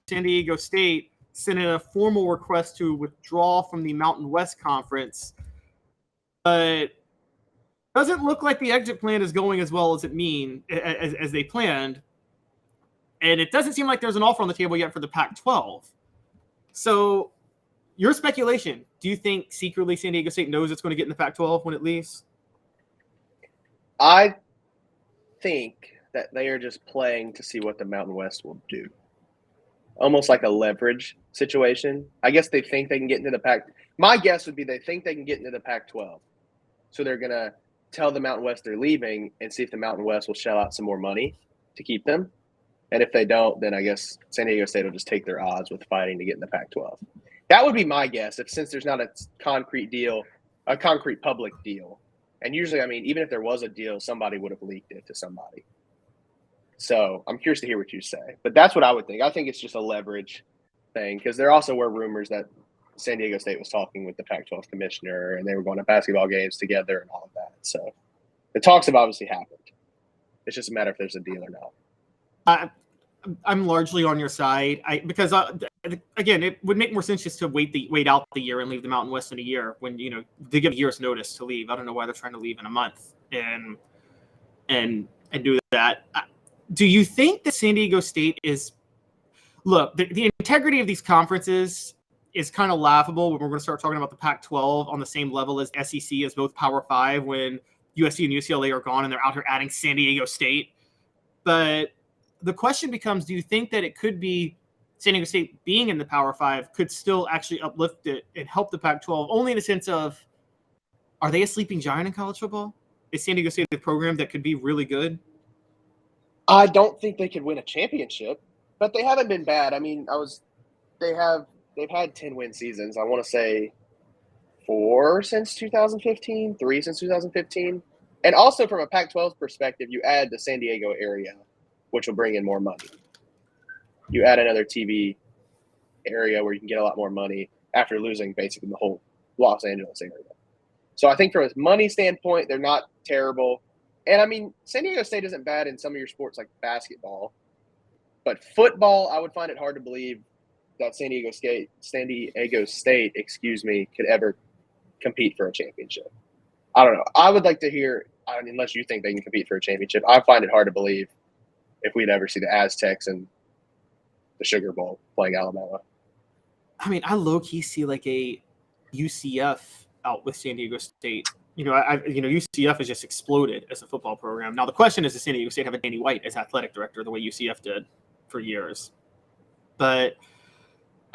San Diego State sent in a formal request to withdraw from the Mountain West Conference, but doesn't look like the exit plan is going as well as as they planned. And it doesn't seem like there's an offer on the table yet for the Pac-12. So your speculation, do you think secretly San Diego State knows it's going to get in the Pac-12 when it leaves? I think that they are just playing to see what the Mountain West will do. Almost like a leverage situation. I guess they think they can get into the Pac. My guess would be they think they can get into the Pac-12. So they're going to tell the Mountain West they're leaving and see if the Mountain West will shell out some more money to keep them. And if they don't, then I guess San Diego State will just take their odds with fighting to get in the Pac-12. That would be my guess, since there's not a concrete deal, a concrete public deal. And usually, I mean, even if there was a deal, somebody would have leaked it to somebody. So I'm curious to hear what you say. But that's what I would think. I think it's just a leverage thing, because there also were rumors that San Diego State was talking with the Pac-12 commissioner and they were going to basketball games together and all of that. So the talks have obviously happened. It's just a matter if there's a deal or not. I'm largely on your side because again, it would make more sense just to wait out the year and leave the Mountain West in a year when, you know, they give a year's notice to leave. I don't know why they're trying to leave in a month and do that. Do you think that San Diego State is – look, the integrity of these conferences is kind of laughable when we're going to start talking about the Pac-12 on the same level as SEC as both Power 5 when USC and UCLA are gone and they're out here adding San Diego State. But the question becomes, do you think that it could be San Diego State being in the Power 5 could still actually uplift it and help the Pac-12, only in the sense of, are they a sleeping giant in college football? Is San Diego State a program that could be really good? I don't think they could win a championship, but they haven't been bad. I mean, they've had 10-win seasons. I want to say 4 since 2015, 3 since 2015. And also from a Pac-12 perspective, you add the San Diego area, which will bring in more money. You add another TV area where you can get a lot more money after losing basically the whole Los Angeles area. So I think from a money standpoint, they're not terrible. And I mean, San Diego State isn't bad in some of your sports like basketball. But football, I would find it hard to believe that San Diego State, could ever compete for a championship. I don't know. I would like to hear, unless you think they can compete for a championship, I find it hard to believe if we'd ever see the Aztecs and the Sugar Bowl playing Alabama. I mean, I low-key see like a UCF out with San Diego State. UCF has just exploded as a football program. Now, the question is, does San Diego State have a Danny White as athletic director the way UCF did for years? But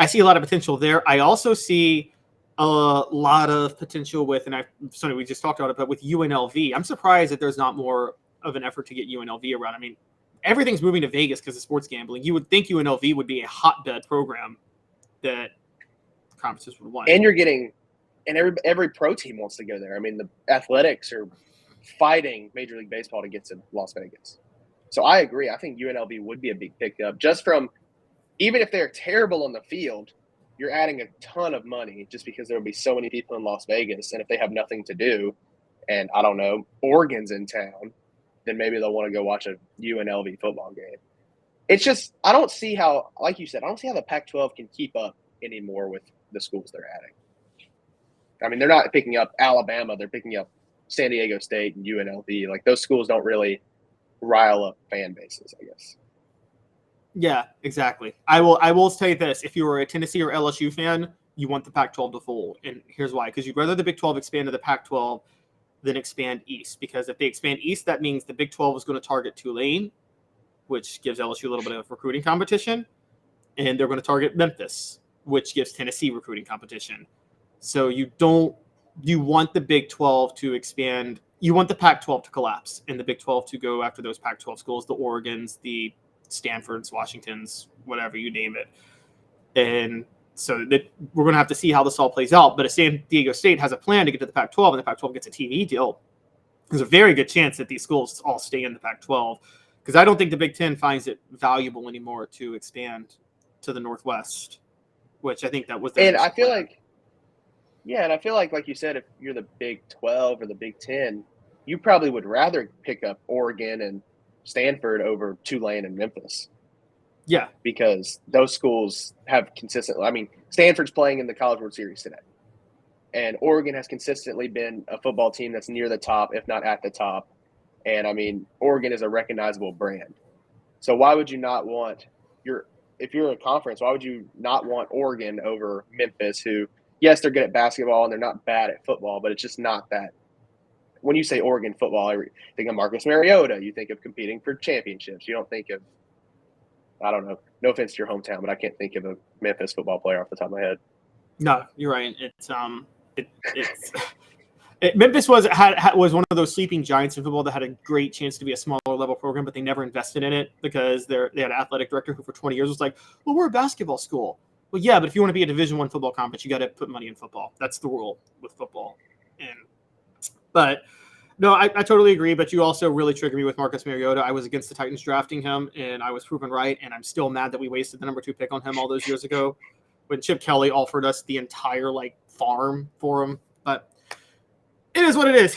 I see a lot of potential there. I also see a lot of potential with, we just talked about it, but with UNLV. I'm surprised that there's not more of an effort to get UNLV around. I mean, everything's moving to Vegas because of sports gambling. You would think UNLV would be a hotbed program that conferences would want. And you're getting – and every pro team wants to go there. I mean, the Athletics are fighting Major League Baseball to get to Las Vegas. So I agree. I think UNLV would be a big pickup just from – even if they're terrible on the field, you're adding a ton of money just because there will be so many people in Las Vegas. And if they have nothing to do and, I don't know, Oregon's in town, then maybe they'll want to go watch a UNLV football game. It's just – I don't see how – like you said, I don't see how the Pac-12 can keep up anymore with the schools they're adding. I mean, they're not picking up Alabama. They're picking up San Diego State and UNLV. Like, those schools don't really rile up fan bases, I guess. Yeah, exactly. I will say this. If you were a Tennessee or LSU fan, you want the Pac-12 to fold. And here's why. Because you'd rather the Big 12 expand to the Pac-12 than expand east. Because if they expand east, that means the Big 12 is going to target Tulane, which gives LSU a little bit of recruiting competition. And they're going to target Memphis, which gives Tennessee recruiting competition. So you want the Big 12 to expand. You want the Pac-12 to collapse and the Big 12 to go after those Pac-12 schools, the Oregons, the Stanfords, Washingtons, whatever you name it. And so that we're going to have to see how this all plays out. But if San Diego State has a plan to get to the Pac-12 and the Pac-12 gets a TV deal, there's a very good chance that these schools all stay in the Pac-12, because I don't think the Big Ten finds it valuable anymore to expand to the Northwest, which I think that was. And I feel like you said, if you're the Big 12 or the Big 10, you probably would rather pick up Oregon and Stanford over Tulane and Memphis. Yeah. because those schools have consistently. I mean, Stanford's playing in the College World Series today, and Oregon has consistently been a football team that's near the top, if not at the top. And I mean, Oregon is a recognizable brand. So why would you not want if you're a conference, why would you not want Oregon over Memphis, who, yes, they're good at basketball and they're not bad at football, but it's just not that. When you say Oregon football, you think of Marcus Mariota. You think of competing for championships. You don't think of, I don't know, no offense to your hometown, but I can't think of a Memphis football player off the top of my head. No, you're right. Memphis was one of those sleeping giants in football that had a great chance to be a smaller level program, but they never invested in it because they had an athletic director who for 20 years was like, well, we're a basketball school. Well, yeah, but if you want to be a Division I football conference, you got to put money in football. That's the rule with football. But no, I totally agree. But you also really triggered me with Marcus Mariota. I was against the Titans drafting him, and I was proven right. And I'm still mad that we wasted the number 2 pick on him all those years ago when Chip Kelly offered us the entire farm for him. But it is what it is.